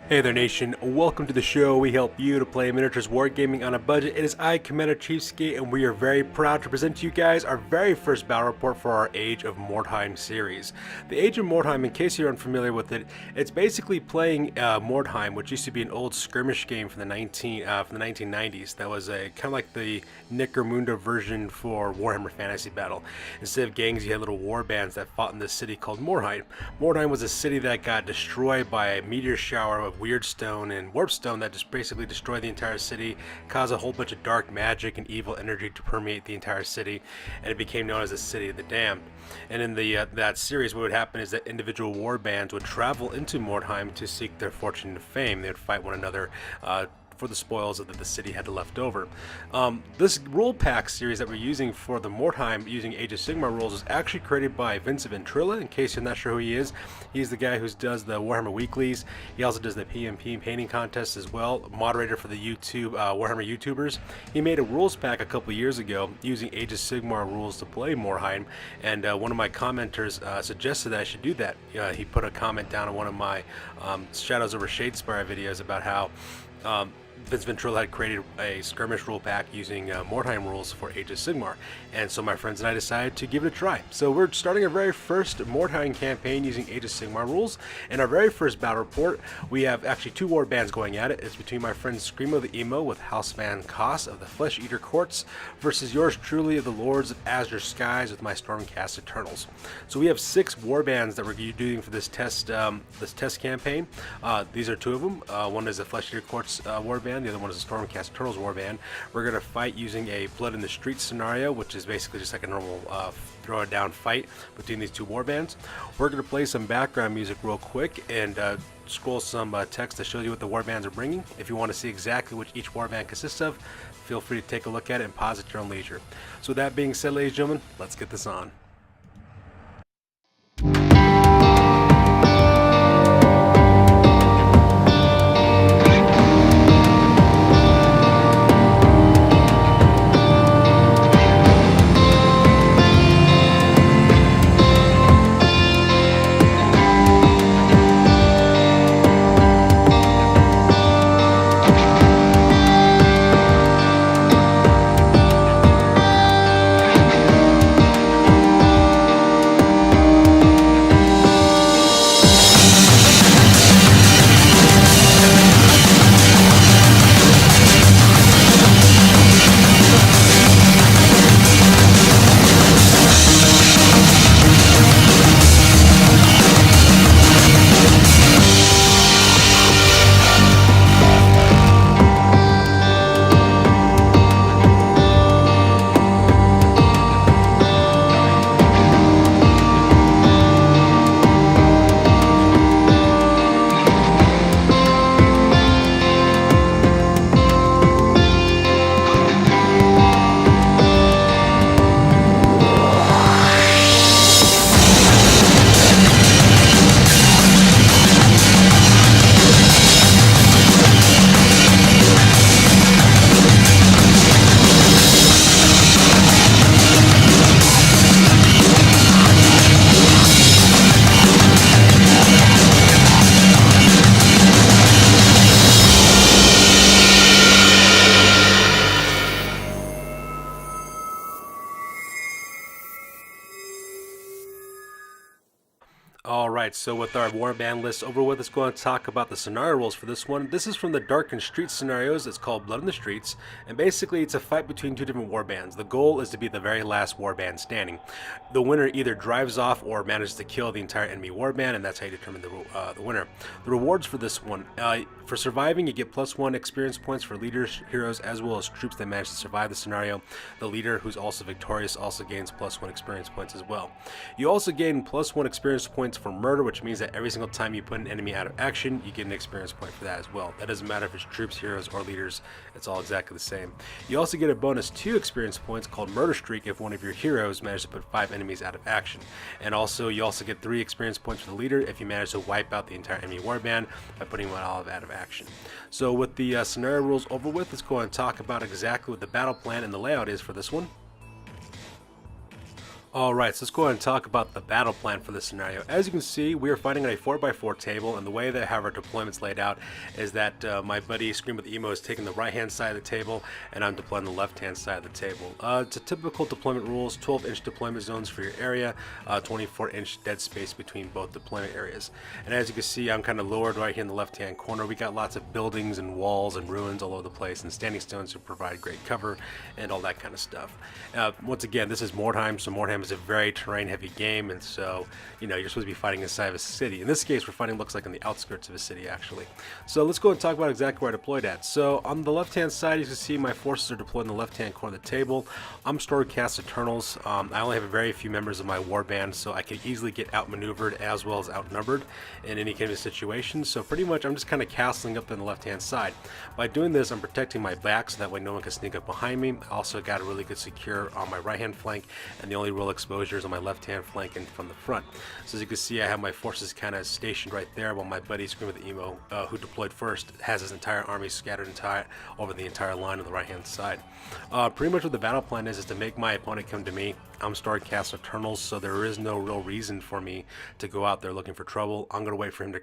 Hey there nation, welcome to the show. We help you to play miniatures wargaming on a budget. It is I, Commander CheapSkate, and we are very proud to present to you guys our very first battle report for our Age of Mordheim series. The Age of Mordheim, in case you're unfamiliar with it, it's basically playing Mordheim, which used to be an old skirmish game from the 1990s. That was a kind of like the Necromunda version for Warhammer Fantasy Battle. Instead of gangs, you had little war bands that fought in this city called Mordheim. Mordheim was a city that got destroyed by a meteor shower of weird stone and warp stone that just basically destroyed the entire city, caused a whole bunch of dark magic and evil energy to permeate the entire city, and it became known as the City of the Damned. And in the that series, what would happen is that individual war bands would travel into Mordheim to seek their fortune and fame. They would fight one another for the spoils that the city had left over. This rule pack series that we're using for the Mordheim using Age of Sigmar rules is actually created by Venturella. In case you're not sure who he is, he's the guy who does the Warhammer Weeklies. He also does the PMP painting contests as well, moderator for the YouTube Warhammer YouTubers. He made a rules pack a couple years ago using Age of Sigmar rules to play Mordheim, and one of my commenters suggested that I should do that. He put a comment down on one of my Shadows over Shadespire videos about how Vince Venturella had created a skirmish rule pack using Mordheim rules for Age of Sigmar, and so my friends and I decided to give it a try. So we're starting our very first Mordheim campaign using Age of Sigmar rules. In our very first battle report, we have actually two war bands going at it. It's between my friend Screamo the Emo with House von Koss of the Flesh Eater Courts versus yours truly of the Lords of Azure Skies with my Stormcast Eternals. So we have 6 war bands that we're doing for this test campaign. These are 2 of them. One is the Flesh Eater Courts war band. The other one is a Stormcast Eternals warband. We're going to fight using a Blood in the Streets scenario, which is basically just like a normal throw it down fight between these 2 warbands. We're going to play some background music real quick and scroll some text that shows you what the warbands are bringing. If you want to see exactly what each warband consists of, feel free to take a look at it and pause at your own leisure. So with that being said, ladies and gentlemen, let's get this on. Alright, so with our warband list over with, let's go and talk about the scenario rules for this one. This is from the Darkened Streets scenarios. It's called Blood in the Streets, and basically it's a fight between 2 different warbands. The goal is to be the very last warband standing. The winner either drives off or manages to kill the entire enemy warband, and that's how you determine the winner. The rewards for this one, for surviving, you get +1 experience points for leaders, heroes, as well as troops that manage to survive the scenario. The leader, who's also victorious, also gains +1 experience points as well. You also gain +1 experience points for murder, which means that every single time you put an enemy out of action, you get an experience point for that as well. That doesn't matter if it's troops, heroes, or leaders. It's all exactly the same. You also get a bonus 2 experience points called Murder Streak if one of your heroes manages to put 5 enemies out of action. And also, you also get 3 experience points for the leader if you manage to wipe out the entire enemy warband by putting one out of action. So with the scenario rules over with, let's go and talk about exactly what the battle plan and the layout is for this one. Alright, so let's go ahead and talk about the battle plan for this scenario. As you can see, we are fighting on a 4x4 table, and the way that I have our deployments laid out is that my buddy Scream with Emo is taking the right-hand side of the table, and I'm deploying the left-hand side of the table. It's a typical deployment rules, 12-inch deployment zones for your area, 24-inch dead space between both deployment areas. And as you can see, I'm kind of lowered right here in the left-hand corner. We got lots of buildings and walls and ruins all over the place, and standing stones to provide great cover, and all that kind of stuff. Once again, this is Mordheim, so Mordheim is a very terrain heavy game, and so you're supposed to be fighting inside of a city. In this case, we're fighting looks like on the outskirts of a city actually. So let's go and talk about exactly where I deployed at. So on the left hand side, you can see my forces are deployed in the left hand corner of the table. I'm Stormcast Eternals. I only have a very few members of my warband, so I can easily get outmaneuvered as well as outnumbered in any kind of situation. So pretty much I'm just kind of castling up in the left hand side. By doing this, I'm protecting my back so that way no one can sneak up behind me. I also got a really good secure on my right hand flank, and the only real exposure is on my left hand flank and from the front. So as you can see, I have my forces kind of stationed right there, while my buddy Scream with Emo, who deployed first, has his entire army scattered over the entire line on the right hand side. Pretty much what the battle plan is to make my opponent come to me. I'm Stormcast Eternals, so there is no real reason for me to go out there looking for trouble. I'm going to wait for him to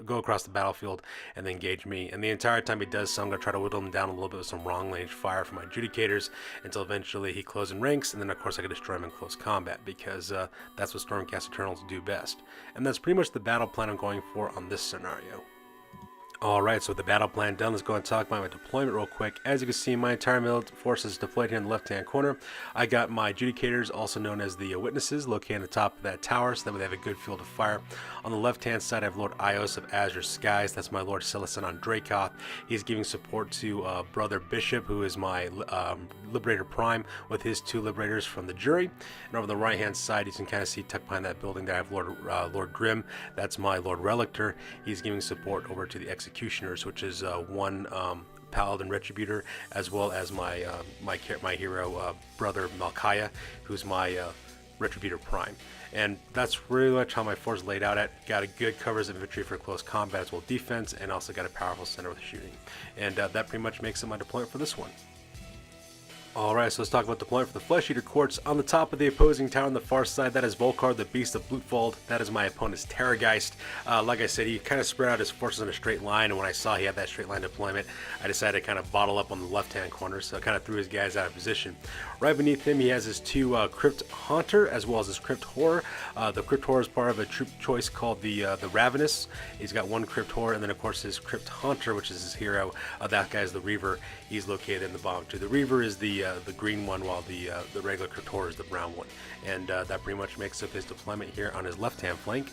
go across the battlefield and then engage me. And the entire time he does so, I'm going to try to whittle him down a little bit with some long range fire from my adjudicators until eventually he closes in ranks, and then of course I can destroy him in close combat, because that's what Stormcast Eternals do best. And that's pretty much the battle plan I'm going for on this scenario. Alright, so with the battle plan done, let's go and talk about my deployment real quick. As you can see, my entire military force is deployed here in the left-hand corner. I got my adjudicators, also known as the witnesses, located on the top of that tower, so that way they have a good field of fire. On the left-hand side, I have Lord Ios of Azure Skies. That's my Lord Silicon on Dracoth. He's giving support to Brother Bishop, who is my Liberator Prime, with his 2 Liberators from the jury. And over the right-hand side, you can kind of see tucked behind that building there, I have Lord Grim. That's my Lord Relictor. He's giving support over to the Executioners, which is one Paladin Retributor, as well as my hero brother Malkaya, who's my Retributor Prime. And that's really much how my force is laid out at. Got a good covers of infantry for close combat as well defense, and also got a powerful center with shooting. And that pretty much makes it my deployment for this one. Alright, so let's talk about deployment for the Flesh Eater Courts. On the top of the opposing tower on the far side, that is Volkar, the Beast of Blutfold. That is my opponent's Terrorgeist. Like I said, he kind of spread out his forces in a straight line, and when I saw he had that straight line deployment, I decided to kind of bottle up on the left-hand corner, so I kind of threw his guys out of position. Right beneath him, he has his 2 Crypt Haunter, as well as his Crypt Horror. The Crypt Horror is part of a troop choice called the Ravenous. He's got 1 Crypt Horror, and then of course his Crypt Haunter, which is his hero. That guy is the Reaver. He's located in the bottom too. The Reaver is the green one, while the regular Crypt Horror is the brown one. And that pretty much makes up his deployment here on his left-hand flank.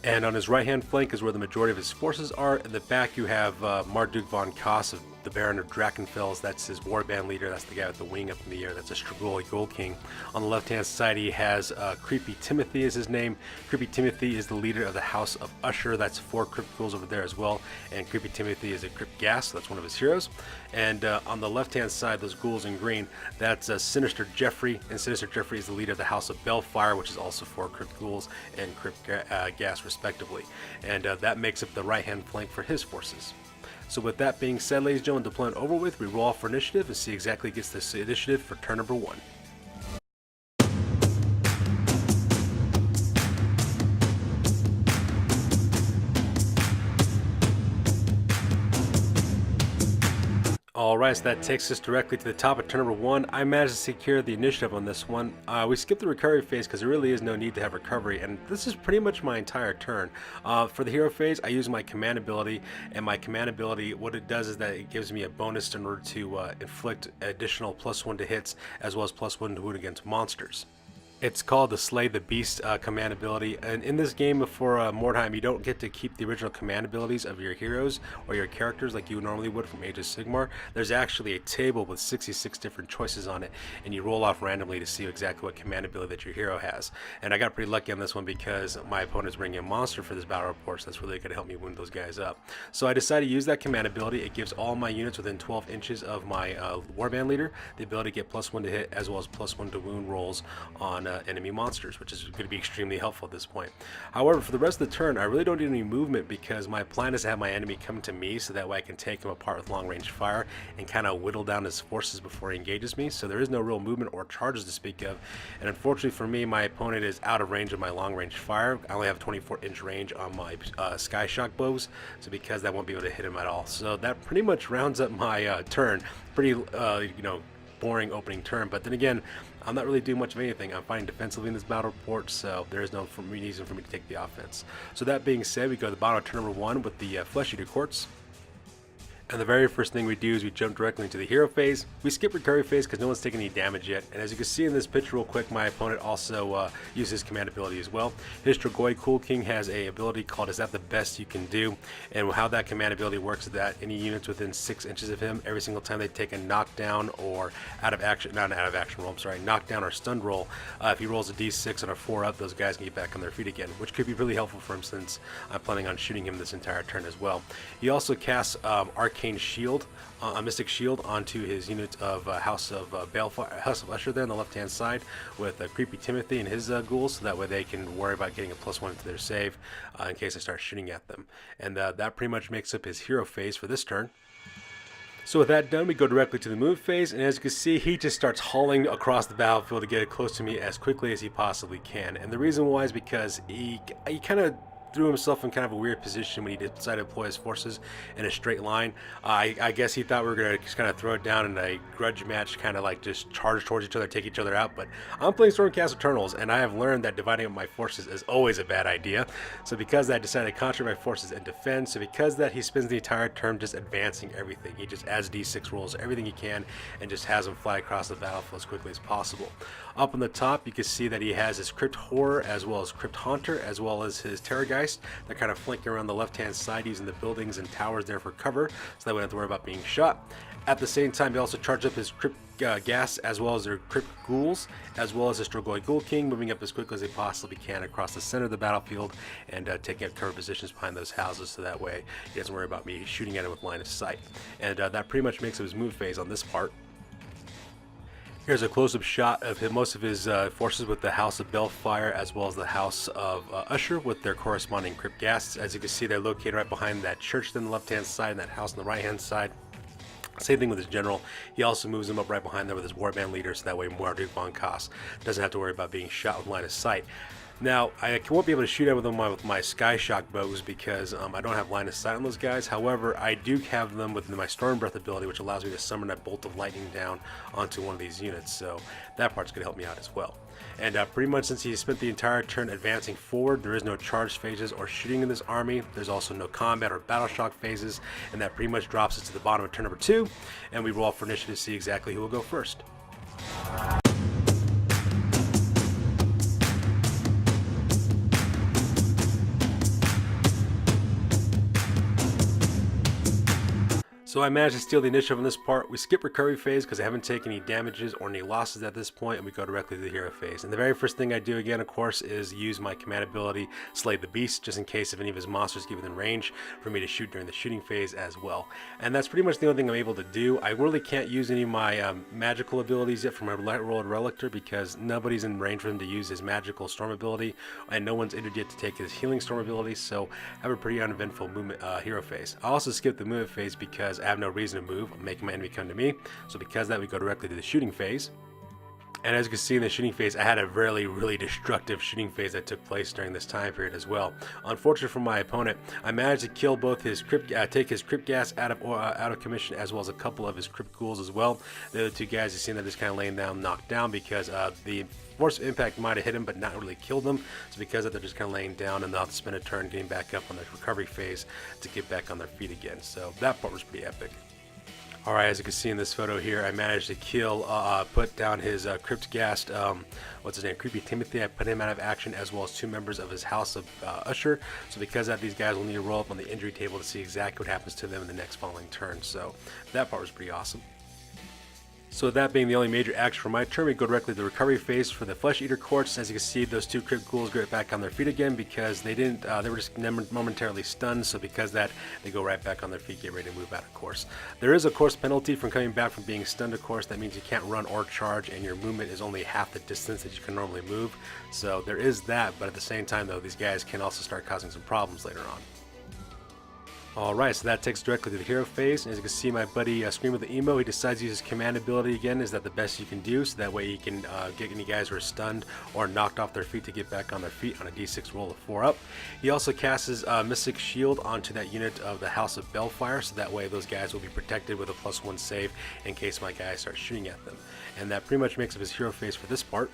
And on his right-hand flank is where the majority of his forces are. In the back, you have House von Koss of the Baron of Drakenfels. That's his warband leader. That's the guy with the wing up in the air. That's a Strigoi Gold King. On the left-hand side, he has Creepy Timothy is his name. Creepy Timothy is the leader of the House of Usher. That's 4 Crypt Ghouls over there as well. And Creepy Timothy is a Crypt Gas. So that's one of his heroes. And on the left-hand side, those ghouls in green, that's Sinister Jeffrey. And Sinister Jeffrey is the leader of the House of Bellfire, which is also 4 Crypt Ghouls and Crypt Gas, respectively. And that makes up the right-hand flank for his forces. So with that being said, ladies and gentlemen, deployment over with, we roll off for initiative and see exactly who gets this initiative for turn number 1. Alright, so that takes us directly to the top of turn number 1. I managed to secure the initiative on this one. We skipped the recovery phase because there really is no need to have recovery, and this is pretty much my entire turn. For the hero phase, I use my command ability, and my command ability, what it does is that it gives me a bonus in order to inflict additional +1 to hits, as well as +1 to wound against monsters. It's called the Slay the Beast command ability, and in this game for Mordheim, you don't get to keep the original command abilities of your heroes or your characters like you normally would from Age of Sigmar. There's actually a table with 66 different choices on it, and you roll off randomly to see exactly what command ability that your hero has. And I got pretty lucky on this one because my opponent's bringing a monster for this battle report, so that's really going to help me wound those guys up. So I decided to use that command ability. It gives all my units within 12 inches of my warband leader the ability to get +1 to hit, as well as +1 to wound rolls on enemy monsters, which is going to be extremely helpful at this point. However, for the rest of the turn, I really don't need any movement because my plan is to have my enemy come to me so that way I can take him apart with long-range fire and kind of whittle down his forces before he engages me. So there is no real movement or charges to speak of, and unfortunately for me, my opponent is out of range of my long-range fire. I only have 24-inch range on my Sky Shock bows, so because that won't be able to hit him at all. So that pretty much rounds up my turn. Pretty boring opening turn, but then again, I'm not really doing much of anything. I'm fighting defensively in this battle report, so there is no reason for me to take the offense. So that being said, we go to the bottom of turn number 1 with the Flesh Eater Quartz. And the very first thing we do is we jump directly into the hero phase. We skip recovery phase because no one's taking any damage yet. And as you can see in this picture real quick, my opponent also uses command ability as well. His Strigoi Cool King has a ability called Is That the Best You Can Do? And how that command ability works is that any units within 6 inches of him, every single time they take a knockdown or knockdown or stunned roll, if he rolls a d6 and a 4 up, those guys can get back on their feet again, which could be really helpful for him since I'm planning on shooting him this entire turn as well. He also casts Arcane Shield, a Mystic Shield onto his unit of House of Usher there on the left-hand side with Creepy Timothy and his ghouls, so that way they can worry about getting a +1 to their save in case I start shooting at them. And that pretty much makes up his hero phase for this turn. So with that done, we go directly to the move phase, and as you can see, he just starts hauling across the battlefield to get it close to me as quickly as he possibly can. And the reason why is because he kind of threw himself in kind of a weird position when he decided to deploy his forces in a straight line. I guess he thought we were going to just kind of throw it down in a grudge match, kind of like just charge towards each other, take each other out. But I'm playing Stormcast Eternals, and I have learned that dividing up my forces is always a bad idea. So because that, I decided to concentrate my forces and defend. So because that, he spends the entire turn just advancing everything. He just adds d6 rolls, everything he can, and just has them fly across the battlefield as quickly as possible. Up on the top, you can see that he has his Crypt Horror, as well as Crypt Haunter, as well as his Terrorgeist. They're kind of flanking around the left-hand side, using the buildings and towers there for cover, so that we don't have to worry about being shot. At the same time, he also charged up his Crypt Gas, as well as their Crypt Ghouls, as well as his Strigoi Ghoul King, moving up as quickly as they possibly can across the center of the battlefield and taking up cover positions behind those houses, so that way he doesn't worry about me shooting at him with line of sight. And that pretty much makes up his move phase on this part. Here's a close-up shot of most of his forces with the House of Balefire as well as the House of Usher with their corresponding Crypt Ghasts. As you can see, they're located right behind that church on the left-hand side and that house on the right-hand side. Same thing with his general. He also moves him up right behind there with his warband leader, so that way House von Koss doesn't have to worry about being shot with line of sight. Now, I won't be able to shoot at them with my Sky Shock bows because I don't have line of sight on those guys. However, I do have them with my Storm Breath ability, which allows me to summon a bolt of lightning down onto one of these units. So that part's going to help me out as well. And pretty much since he spent the entire turn advancing forward, there is no charge phases or shooting in this army. There's also no combat or Battleshock phases, and that pretty much drops us to the bottom of turn number 2, and we roll for initiative to see exactly who will go first. So I managed to steal the initiative on this part. We skip recovery phase because I haven't taken any damages or any losses at this point, and we go directly to the hero phase. And the very first thing I do again, of course, is use my command ability, Slay the Beast, just in case of any of his monsters get within range for me to shoot during the shooting phase as well. And that's pretty much the only thing I'm able to do. I really can't use any of my magical abilities yet from my Light Rolled Relictor because nobody's in range for him to use his magical Storm ability, and no one's entered yet to take his Healing Storm ability, so I have a pretty uneventful movement hero phase. I also skip the movement phase because I have no reason to move. I'm making my enemy come to me. So because of that, we go directly to the shooting phase. And as you can see in the shooting phase, I had a really destructive shooting phase that took place during this time period as well. Unfortunately for my opponent, I managed to kill both his take his Crypt Gas out of commission, as well as a couple of his Crypt Ghouls as well. The other two guys, you see that just kind of laying down, knocked down because the force of impact might have hit him, but not really killed them. So because of that, they're just kind of laying down, and they'll have to spend a turn getting back up on the recovery phase to get back on their feet again. So that part was pretty epic. Alright, as you can see in this photo here, I managed to put down his Crypt Ghast, what's his name, Creepy Timothy. I put him out of action, as well as 2 members of his House of Usher. So because of that, these guys will need to roll up on the injury table to see exactly what happens to them in the next following turn. So that part was pretty awesome. So with that being the only major action for my turn, we go directly to the recovery phase for the Flesh Eater Courts. As you can see, those two crit ghouls get back on their feet again because they didn't, they were just momentarily stunned. So because of that, they go right back on their feet, get ready to move out of course. There is a course penalty from coming back from being stunned, of course. That means you can't run or charge, and your movement is only half the distance that you can normally move. So there is that, but at the same time though, these guys can also start causing some problems later on. Alright, so that takes directly to the hero phase. As you can see, my buddy Scream with the Emo, he decides to use his command ability again. Is that the best you can do? So that way he can get any guys who are stunned or knocked off their feet to get back on their feet on a d6 roll of 4 up. He also casts his Mystic Shield onto that unit of the House of Balefire, so that way those guys will be protected with a +1 save in case my guys start shooting at them. And that pretty much makes up his hero phase for this part.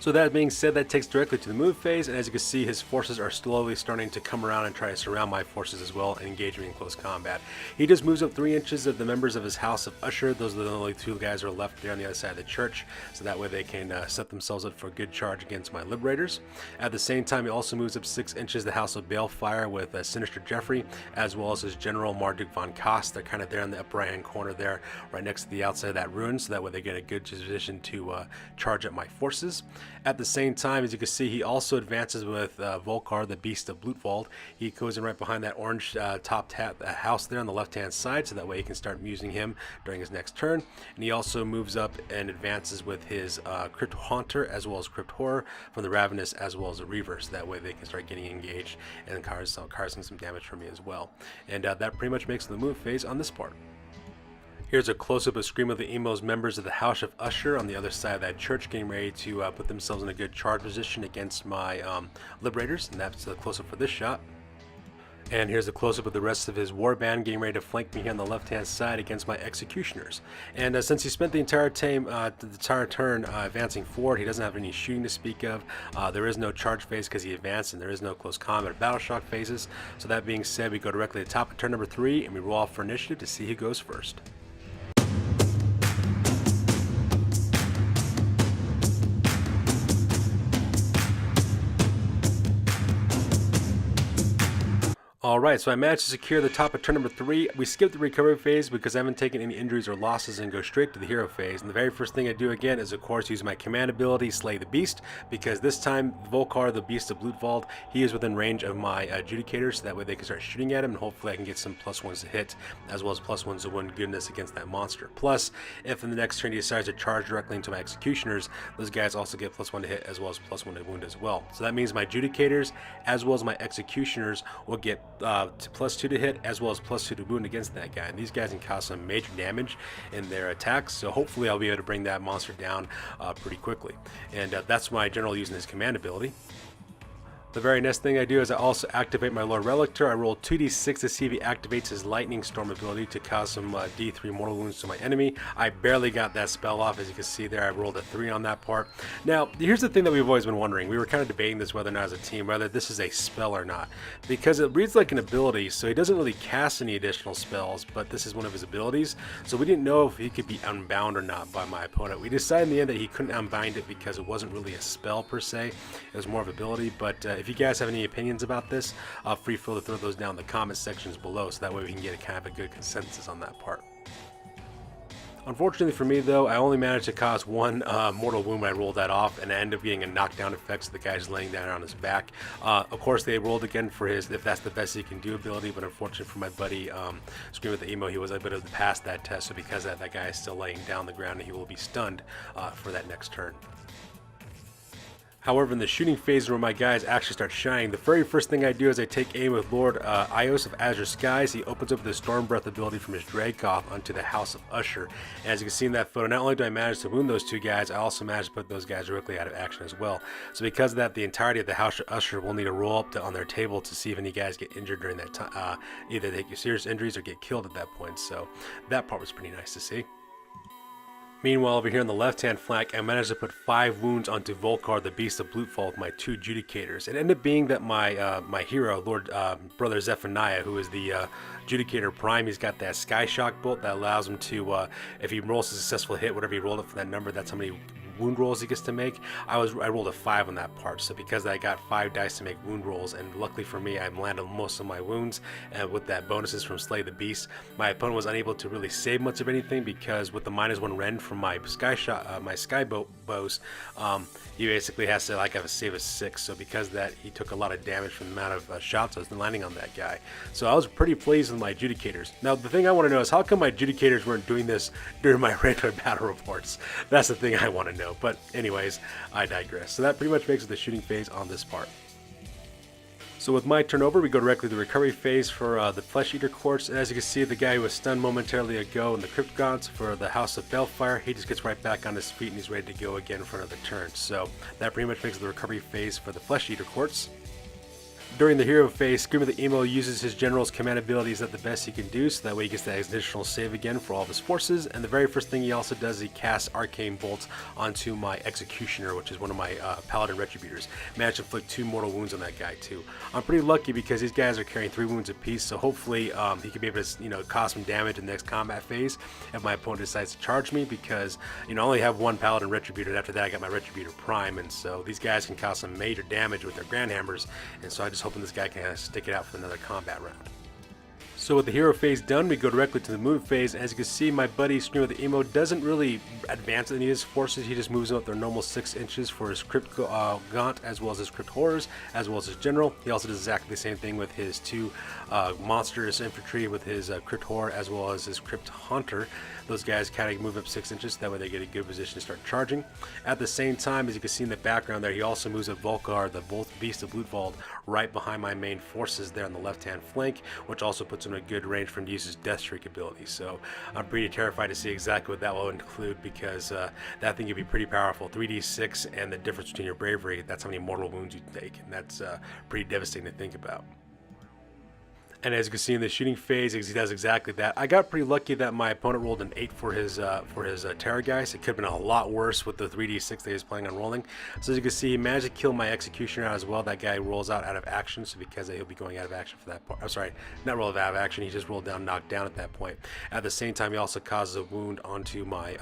So that being said, that takes directly to the move phase, and as you can see, his forces are slowly starting to come around and try to surround my forces as well and engage me in close combat. He just moves up 3 inches of the members of his House of Usher. Those are the only 2 guys who are left there on the other side of the church, so that way they can set themselves up for a good charge against my Liberators. At the same time, he also moves up 6 inches the House of Balefire with Sinister Jeffrey, as well as his General Marduk von Koss. They're kind of there in the upper right-hand corner there, right next to the outside of that ruin, so that way they get a good position to charge at my forces. At the same time, as you can see, he also advances with Volkar, the Beast of Blutwald. He goes in right behind that orange top house there on the left-hand side, so that way he can start using him during his next turn. And he also moves up and advances with his Crypt Haunter as well as Crypt Horror from the Ravenous as well as the Reaver, so that way they can start getting engaged and causing some damage for me as well. And that pretty much makes the move phase on this part. Here's a close-up of Scream of the Emo's members of the House of Usher on the other side of that church getting ready to put themselves in a good charge position against my Liberators, and that's the close-up for this shot. And here's a close-up of the rest of his warband getting ready to flank me here on the left-hand side against my Executioners. And since he spent the entire turn advancing forward, he doesn't have any shooting to speak of. There is no charge phase because he advanced, and there is no close combat or Battleshock phases. So that being said, we go directly to the top of turn number 3, and we roll off for initiative to see who goes first. Alright, so I managed to secure the top of turn number 3. We skipped the recovery phase because I haven't taken any injuries or losses and go straight to the hero phase. And the very first thing I do again is, of course, use my command ability, Slay the Beast, because this time Volkar, the Beast of Blutwald, he is within range of my adjudicators, so that way they can start shooting at him, and hopefully I can get some +1s to hit, as well as +1s to win goodness against that monster. Plus, if in the next turn he decides to charge directly into my Executioners, those guys also get +1 to hit, as well as +1 to wound as well. So that means my adjudicators, as well as my Executioners, will get +2 to hit as well as +2 to wound against that guy, and these guys can cause some major damage in their attacks, so hopefully I'll be able to bring that monster down pretty quickly. And that's my general using his command ability. The very next thing I do is I also activate my Lord Relictor. I roll 2d6 to see if he activates his Lightning Storm ability to cause some d3 mortal wounds to my enemy. I barely got that spell off. As you can see there, I rolled a 3 on that part. Now, here's the thing that we've always been wondering. We were kind of debating this whether or not as a team, whether this is a spell or not. Because it reads like an ability, so he doesn't really cast any additional spells, but this is one of his abilities. So we didn't know if he could be unbound or not by my opponent. We decided in the end that he couldn't unbind it because it wasn't really a spell per se. It was more of ability, but if you guys have any opinions about this, free feel to throw those down in the comment sections below, so that way we can get a kind of a good consensus on that part. Unfortunately for me though, I only managed to cause 1 mortal wound when I rolled that off, and I ended up getting a knockdown effect, so the guy's laying down on his back. Of course they rolled again for his if that's the best he can do ability, but unfortunately for my buddy Scream with the Emo, he was able to pass that test, so because of that, that guy is still laying down on the ground and he will be stunned for that next turn. However, in the shooting phase where my guys actually start shining, the very first thing I do is I take aim with Lord Ios of Azure Skies. He opens up the Storm Breath ability from his Dragkoth onto the House of Usher. And as you can see in that photo, not only do I manage to wound those 2 guys, I also managed to put those guys directly out of action as well. So because of that, the entirety of the House of Usher will need to roll up on their table to see if any guys get injured during that time. Either they get serious injuries or get killed at that point. So that part was pretty nice to see. Meanwhile, over here on the left-hand flank, I managed to put 5 wounds onto Volkar, the Beast of Blutfall, with my 2 Judicators. It ended up being that my my hero, Lord Brother Zephaniah, who is the Judicator Prime, he's got that Sky Shock bolt that allows him to, if he rolls a successful hit, whatever he rolled up for that number, that's how many wound rolls he gets to make. I rolled a 5 on that part, so because I got 5 dice to make wound rolls, and luckily for me, I landed most of my wounds, and with that bonuses from Slay the Beast, my opponent was unable to really save much of anything, because with the -1 rend from my skyboat bows, he basically has to have a save of 6. So because of that, he took a lot of damage from the amount of shots I was landing on that guy. So I was pretty pleased with my adjudicators. Now the thing I want to know is, how come my adjudicators weren't doing this during my regular battle reports? That's the thing I want to know. But anyways, I digress. So that pretty much makes it the shooting phase on this part. So with my turnover, we go directly to the recovery phase for the Flesh Eater Quartz. And as you can see, the guy who was stunned momentarily ago in the Crypt Gaunts for the House of Balefire, he just gets right back on his feet and he's ready to go again for another turn. So that pretty much makes the recovery phase for the Flesh Eater Quartz. During the hero phase, Scream of the Emo uses his general's command abilities at the best he can do, so that way he gets that additional save again for all of his forces. And the very first thing he also does is he casts Arcane Bolts onto my Executioner, which is one of my Paladin Retributors. Managed to inflict 2 mortal wounds on that guy too. I'm pretty lucky because these guys are carrying 3 wounds apiece, so hopefully he can be able to cause some damage in the next combat phase if my opponent decides to charge me, because I only have 1 Paladin Retributor, and after that I got my Retributor Prime, and so these guys can cause some major damage with their Grand Hammers, and so I just hoping this guy can stick it out for another combat round. So with the hero phase done, we go directly to the move phase. As you can see, my buddy Scream of the Emo doesn't really advance any of his forces. He just moves up their normal 6 inches for his Crypt Gaunt, as well as his Crypt Horrors, as well as his General. He also does exactly the same thing with his 2 Monstrous Infantry, with his Crypt Horror, as well as his Crypt Hunter. Those guys kind of move up 6 inches, that way they get a good position to start charging. At the same time, as you can see in the background there, he also moves up Volkar, the Beast of Blutwald, right behind my main forces there on the left-hand flank, which also puts him in a good range for him to use his Death Streak ability. So I'm pretty terrified to see exactly what that will include, because that thing could be pretty powerful. 3d6 and the difference between your bravery, that's how many mortal wounds you take, and that's pretty devastating to think about. And as you can see in the shooting phase, he does exactly that. I got pretty lucky that my opponent rolled an 8 for his Terrorgeist. It could have been a lot worse with the 3d6 that he was planning on rolling. So as you can see, he managed to kill my Executioner out as well. That guy rolls out of action, so because he'll be going out of action for that part. I'm sorry, not rolled out of action. He just rolled down, knocked down at that point. At the same time, he also causes a wound onto my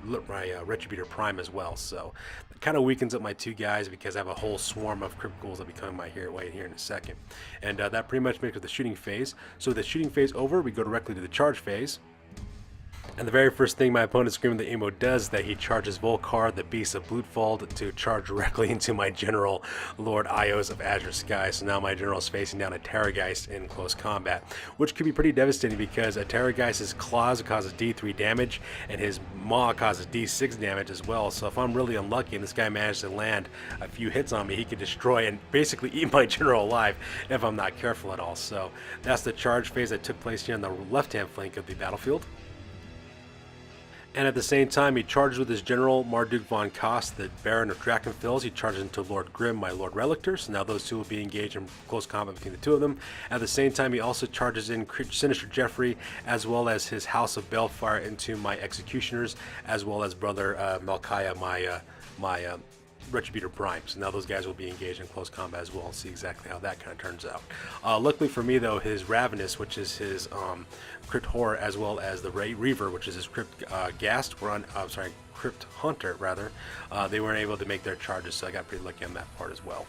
Retributor Prime as well. So it kind of weakens up my 2 guys, because I have a whole swarm of Crypt Ghouls that become my hero right here in a second. And that pretty much makes it the shooting phase. So with the shooting phase over, we go directly to the charge phase. And the very first thing my opponent Scream of the Emo does is that he charges Volkar, the Beast of Blutwald, to charge directly into my general, Lords of Azure Skies. So now my general is facing down a Terrorgeist in close combat, which could be pretty devastating, because a Terrorgeist's claws causes D3 damage, and his maw causes D6 damage as well. So if I'm really unlucky and this guy managed to land a few hits on me, he could destroy and basically eat my general alive if I'm not careful at all. So that's the charge phase that took place here on the left-hand flank of the battlefield. And at the same time, he charges with his general, Marduk von Koss, the Baron of Drakenfels. He charges into Lord Grim, my Lord Relictor. So now those two will be engaged in close combat between the 2 of them. At the same time, he also charges in Sinister Jeffrey, as well as his House of Balefire into my Executioners, as well as Brother Malchiah, my Retributor Prime. So now those guys will be engaged in close combat as well, and see exactly how that kind of turns out. Luckily for me though, his Ravenous, which is his Crypt Horror, as well as the Reaver, which is his Crypt Ghast, Crypt Hunter rather, they weren't able to make their charges, so I got pretty lucky on that part as well.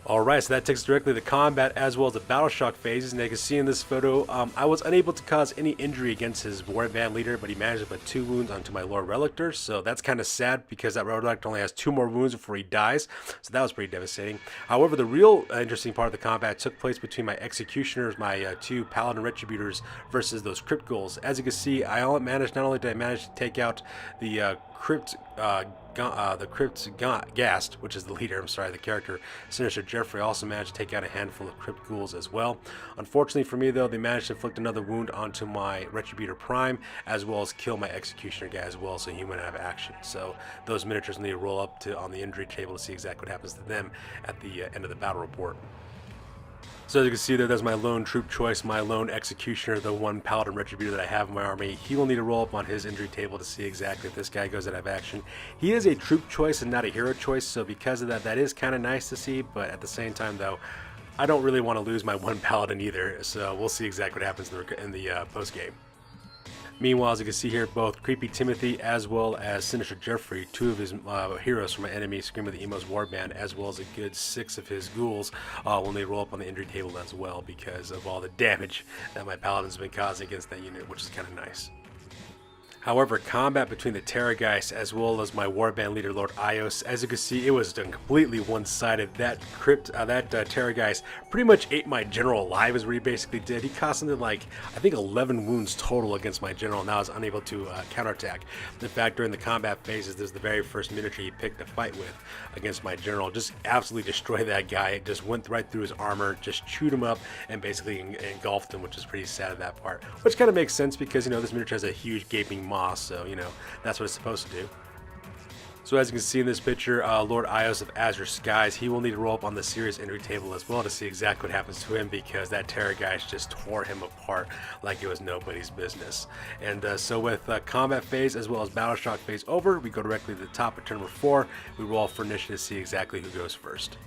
Alright, so that takes us directly to combat as well as the Battleshock phases, and as you can see in this photo, I was unable to cause any injury against his War Band leader, but he managed to put 2 wounds onto my Lord Relictor, so that's kind of sad, because that Relictor only has 2 more wounds before he dies, so that was pretty devastating. However, the real interesting part of the combat took place between my Executioners, my 2 Paladin Retributors, versus those Crypt Ghouls. As you can see, not only did I manage to take out the Crypt Ghast, which is the leader, the character, Sinister Jeffrey, also managed to take out a handful of Crypt Ghouls as well. Unfortunately for me though, they managed to inflict another wound onto my Retributor Prime, as well as kill my Executioner guy as well, so he went out of action. So those miniatures need to roll up on the injury table to see exactly what happens to them at the end of the battle report. So as you can see there's my lone troop choice, my lone Executioner, the 1 Paladin Retributor that I have in my army. He will need to roll up on his injury table to see exactly if this guy goes out of action. He is a troop choice and not a hero choice, so because of that, that is kind of nice to see, but at the same time though, I don't really want to lose my 1 Paladin either, so we'll see exactly what happens in the post-game. Meanwhile, as you can see here, both Creepy Timothy as well as Sinister Jeffrey, two of his heroes from my enemy Scream of the Emo's warband, as well as a good 6 of his ghouls, when they roll up on the injury table as well, because of all the damage that my paladin's been causing against that unit, which is kind of nice. However, combat between the Terrorgeist as well as my warband leader Lord Ios, as you can see, it was done completely one-sided. That Terrorgeist pretty much ate my general alive is what he basically did. He caused something like, I think 11 wounds total against my general, and I was unable to counterattack. In fact, during the combat phases, this is the very first miniature he picked to fight with against my general. Just absolutely destroyed that guy. It just went right through his armor, just chewed him up, and basically engulfed him, which is pretty sad at that part. Which kind of makes sense because, you know, this miniature has a huge gaping maw, so, you know, that's what it's supposed to do. So as you can see in this picture, Lord Ios of Azure Skies, he will need to roll up on the serious injury table as well to see exactly what happens to him, because that Terrorgeist just tore him apart like it was nobody's business. And so with combat phase as well as Battleshock phase over, we go directly to the top of turn number 4. We roll for initiative to see exactly who goes first.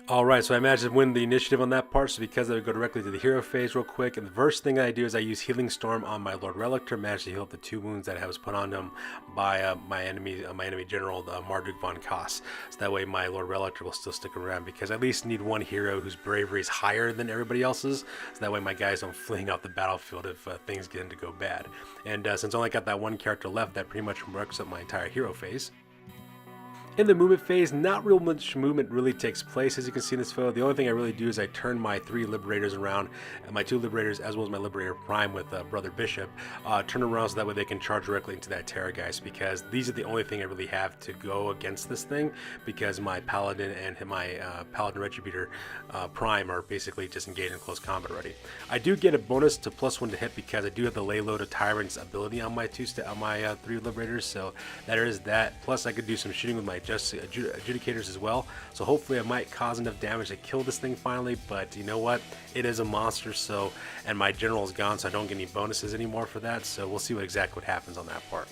Alright, so I managed to win the initiative on that part, so because I would go directly to the hero phase real quick, and the first thing I do is I use Healing Storm on my Lord Relictor, managed to heal up the 2 wounds that I was put on him by my enemy general, Marduk von Koss. So that way my Lord Relictor will still stick around, because I at least need one hero whose bravery is higher than everybody else's, so that way my guys don't fling off the battlefield if things get to go bad. And since I only got that one character left, that pretty much works up my entire hero phase. In the movement phase, not real much movement really takes place, as you can see in this photo. The only thing I really do is I turn my 3 Liberators around, and my 2 Liberators as well as my Liberator Prime with Brother Bishop, turn around so that way they can charge directly into that Terrorgeist, because these are the only thing I really have to go against this thing, because my Paladin and my Paladin Retributor Prime are basically just engaged in close combat already. I do get a bonus to +1 to hit because I do have the Lay Low to Tyrant's ability on my 3 Liberators, so there is that. Plus I could do some shooting with my Adjudicators as well, so hopefully I might cause enough damage to kill this thing finally. But you know what, it is a monster, so, and my general is gone, so I don't get any bonuses anymore for that, so we'll see what happens on that part.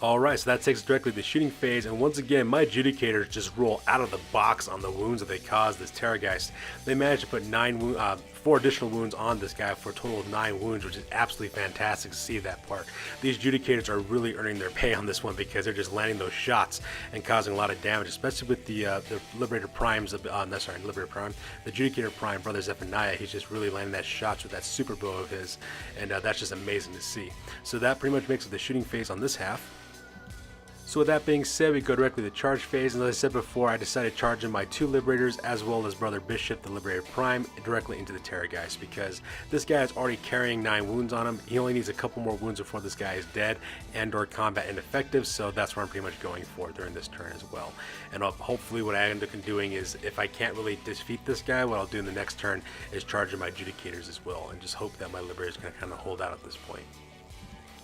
Alright, so that takes us directly to the shooting phase, and once again, my Adjudicators just roll out of the box on the wounds that they caused this Terrorgeist. They managed to put 4 additional wounds on this guy for a total of 9 wounds, which is absolutely fantastic to see that part. These Adjudicators are really earning their pay on this one, because they're just landing those shots and causing a lot of damage, especially with the Liberator Primes, the Adjudicator Prime, Brother Zephaniah. He's just really landing that shots with that super bow of his, and that's just amazing to see. So that pretty much makes it the shooting phase on this half. So with that being said, we go directly to the charge phase, and as I said before, I decided to charge in my 2 Liberators as well as Brother Bishop, the Liberator Prime, directly into the Terrorgeist, because this guy is already carrying 9 wounds on him. He only needs a couple more wounds before this guy is dead and or combat ineffective, so that's what I'm pretty much going for during this turn as well. And hopefully what I end up doing is, if I can't really defeat this guy, what I'll do in the next turn is charging my Adjudicators as well, and just hope that my Liberators can kind of hold out at this point.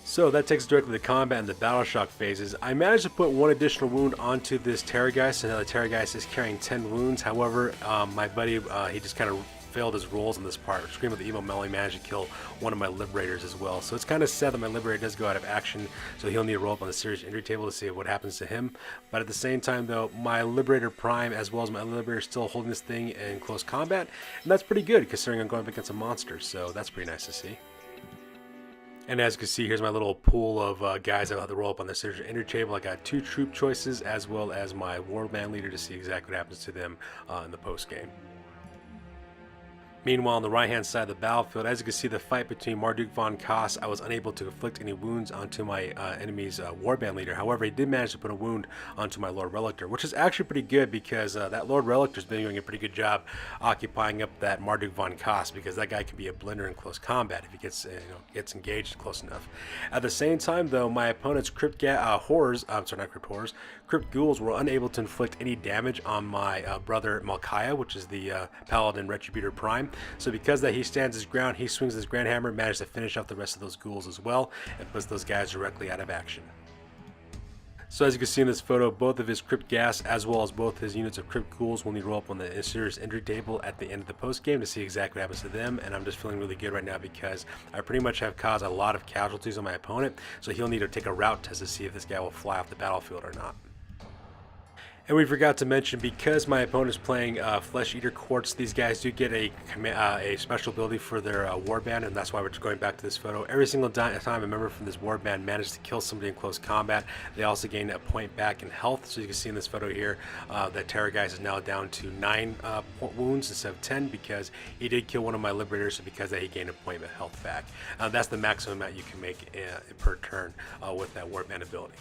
So that takes us directly to the combat and the Battleshock phases. I managed to put 1 additional wound onto this Terrorgeist, and now the Terrorgeist is carrying 10 wounds. However, my buddy, he just kind of failed his rolls in this part. Scream of the Emo Melly managed to kill one of my Liberators as well. So it's kind of sad that my Liberator does go out of action, so he'll need to roll up on the serious injury table to see what happens to him. But at the same time though, my Liberator Prime as well as my Liberator is still holding this thing in close combat, and that's pretty good considering I'm going up against a monster, so that's pretty nice to see. And as you can see, here's my little pool of guys that I'll have to roll up on the Surgeon Injury table. I got 2 troop choices as well as my Warband leader to see exactly what happens to them in the post game. Meanwhile, on the right-hand side of the battlefield, as you can see, the fight between Marduk von Koss, I was unable to inflict any wounds onto my enemy's warband leader. However, he did manage to put a wound onto my Lord Relictor, which is actually pretty good because that Lord Relictor's been doing a pretty good job occupying up that Marduk von Koss, because that guy can be a blender in close combat if he gets engaged close enough. At the same time, though, my opponent's Crypt Ghouls were unable to inflict any damage on my brother Malchiah, which is the Paladin Retributor Prime. So because that he stands his ground, he swings his Grand Hammer, manages to finish off the rest of those ghouls as well, and puts those guys directly out of action. So as you can see in this photo, both of his Crypt Gas as well as both his units of Crypt Ghouls will need to roll up on the serious injury table at the end of the post game to see exactly what happens to them. And I'm just feeling really good right now because I pretty much have caused a lot of casualties on my opponent, so he'll need to take a route test to see if this guy will fly off the battlefield or not. And we forgot to mention, because my opponent is playing Flesh Eater Quartz, these guys do get a special ability for their warband, and that's why we're going back to this photo. Every single time a member from this warband managed to kill somebody in close combat, they also gain a point back in health. So you can see in this photo here that Terror Guys is now down to 9 wounds instead of 10 because he did kill one of my Liberators, so because of that he gained a point of health back. That's the maximum amount you can make per turn with that warband ability.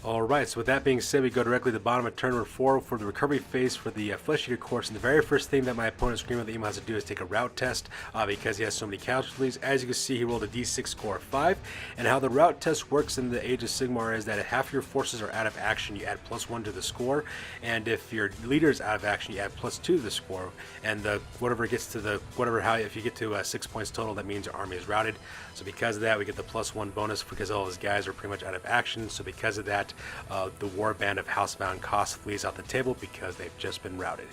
Alright, so with that being said, we go directly to the bottom of turn number 4 for the recovery phase for the Flesh Eater Quartz. And the very first thing that my opponent Screamer of the Emo has to do is take a route test because he has so many casualties. As you can see, he rolled a d6 score of 5. And how the route test works in the Age of Sigmar is that if half your forces are out of action, you add +1 to the score. And if your leader is out of action, you add +2 to the score. And if you get to 6 points total, that means your army is routed. So because of that, we get the +1 bonus because all his guys are pretty much out of action. So because of that, the warband of House von Koss flees out the table because they've just been routed.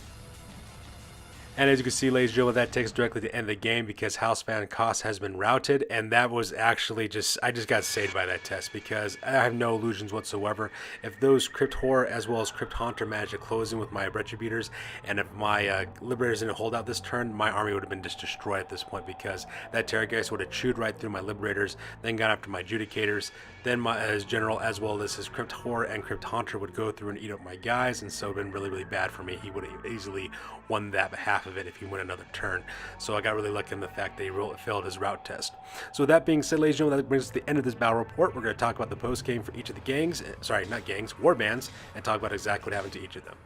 And as you can see, ladies and gentlemen, that takes us directly to the end of the game because House von Koss has been routed, and that was actually I just got saved by that test because I have no illusions whatsoever. If those Crypt Horror as well as Crypt Haunter managed to close in with my Retributors, and if my Liberators didn't hold out this turn, my army would have been just destroyed at this point because that Terror Geist would have chewed right through my Liberators, then got after my Judicators, then his General as well as his Crypt Horror and Crypt Haunter would go through and eat up my guys, and so it would have been really, really bad for me. He would have easily won that half of it if he went another turn. So I got really lucky in the fact that he failed his route test. So with that being said, ladies and gentlemen, that brings us to the end of this battle report. We're going to talk about the post game for each of the warbands, and talk about exactly what happened to each of them.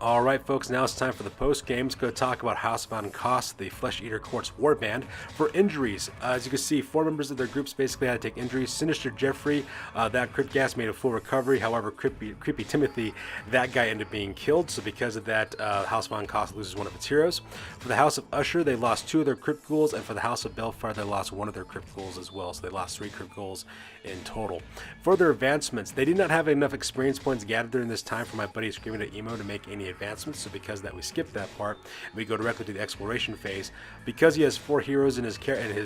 Alright folks, now it's time for the post game. Let's go talk about House von Koss, the Flesh Eater Quartz warband. For injuries, as you can see, 4 members of their groups basically had to take injuries. Sinister Jeffrey, that Crypt Gas made a full recovery. However, Creepy Timothy, that guy ended up being killed. So because of that, House von Koss loses one of its heroes. For the House of Usher, they lost 2 of their Crypt Ghouls, and for the House of Belfire, they lost 1 of their Crypt Ghouls as well. So they lost 3 Crypt Ghouls in total. For their advancements, they did not have enough experience points gathered during this time for my buddy Screaming at Emo to make any advancements, so because of that we skipped that part. We go directly to the exploration phase. Because he has 4 heroes in his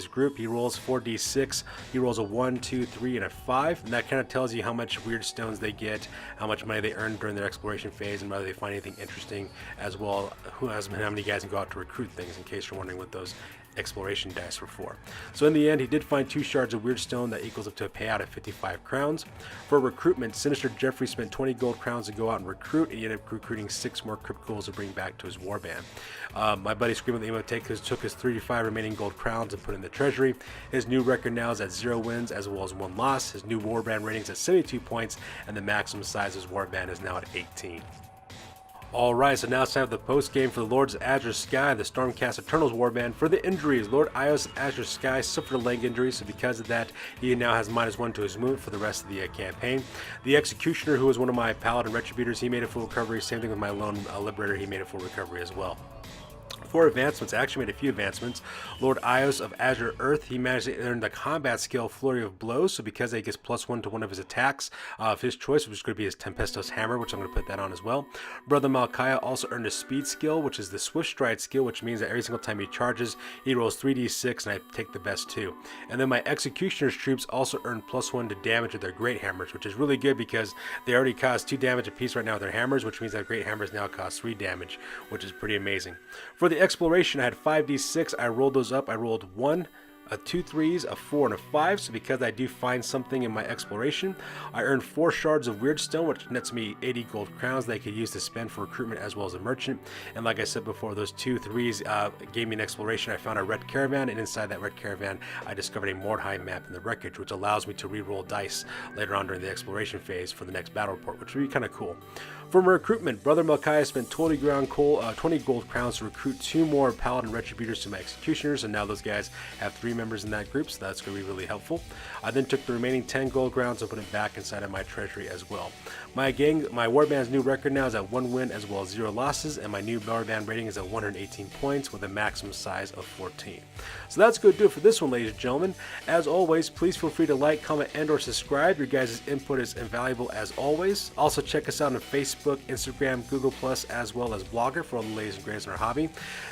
group, he rolls 4d6. He rolls a 1, 2, 3, and a 5, and that kind of tells you how much weird stones they get, how much money they earn during their exploration phase, and whether they find anything interesting, as well as how many guys can go out to recruit things, in case you're wondering what those exploration dice were for. So in the end, he did find 2 shards of weird stone that equals up to a payout of 55 crowns. For recruitment, Sinister Jeffrey spent 20 gold crowns to go out and recruit, and he ended up recruiting 6 more Crypt Ghouls to bring back to his warband. My buddy Screaming the Emo took his 35 remaining gold crowns and put in the treasury. His new record now is at 0 wins as well as 1 loss. His new warband rating is at 72 points, and the maximum size of his warband is now at 18. Alright, so now it's time for the post game for the Lords of Azure Skies, the Stormcast Eternals warband. For the injuries, Lord Ios of Azure Skies suffered a leg injury, so because of that, he now has -1 to his movement for the rest of the campaign. The Executioner, who was one of my Paladin Retributors, he made a full recovery. Same thing with my lone Liberator, he made a full recovery as well. For advancements, I actually made a few advancements. Lord Ios of Azure Earth, he managed to earn the combat skill Flurry of Blows, so because he gets +1 to one of his attacks of his choice, which is going to be his Tempestos Hammer, which I'm going to put that on as well. Brother Malchiah also earned a speed skill, which is the Swift Stride skill, which means that every single time he charges, he rolls 3d6, and I take the best 2. And then my Executioner's troops also earned +1 to damage with their Great Hammers, which is really good because they already cause 2 damage apiece right now with their hammers, which means that Great Hammers now cause 3 damage, which is pretty amazing. For the exploration, I had 5d6. I rolled those up. I rolled 1, 2 3s, a 4, and a 5. So because I do find something in my exploration, I earned 4 shards of weird stone, which nets me 80 gold crowns that I could use to spend for recruitment as well as a merchant. And like I said before, those 2 3s gave me an exploration. I found a red caravan, and inside that red caravan, I discovered a Mordheim map in the wreckage, which allows me to re-roll dice later on during the exploration phase for the next battle report, which would be kind of cool. For my recruitment, Brother Malchiah spent 20 gold crowns to recruit 2 more Paladin Retributors to my Executioners, and now those guys have 3 members in that group, so that's going to be really helpful. I then took the remaining 10 gold grounds and put it back inside of my treasury as well. My warband's new record now is at 1 win as well as 0 losses, and my new warband rating is at 118 points with a maximum size of 14. So that's going to do it for this one, ladies and gentlemen. As always, please feel free to like, comment, and or subscribe. Your guys' input is invaluable as always. Also check us out on Facebook, Instagram, Google+, as well as Blogger for all the latest and greatest in our hobby.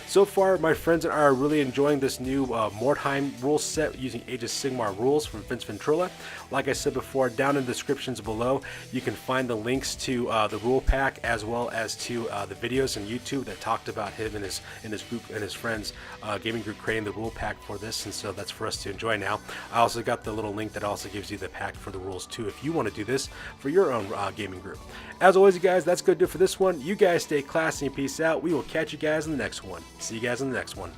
So far, my friends and I are really enjoying this new Mordheim rule set using Age of Sigmar rules from Venturella. Like I said before, down in the descriptions below, you can find the links to the rule pack as well as to the videos on YouTube that talked about him and his group and his friends gaming group creating the rule pack for this, and so that's for us to enjoy now. I also got the little link that also gives you the pack for the rules too if you want to do this for your own gaming group. As always, you guys, that's going to do it for this one. You guys stay classy and peace out. We will catch you guys in the next one. See you guys in the next one.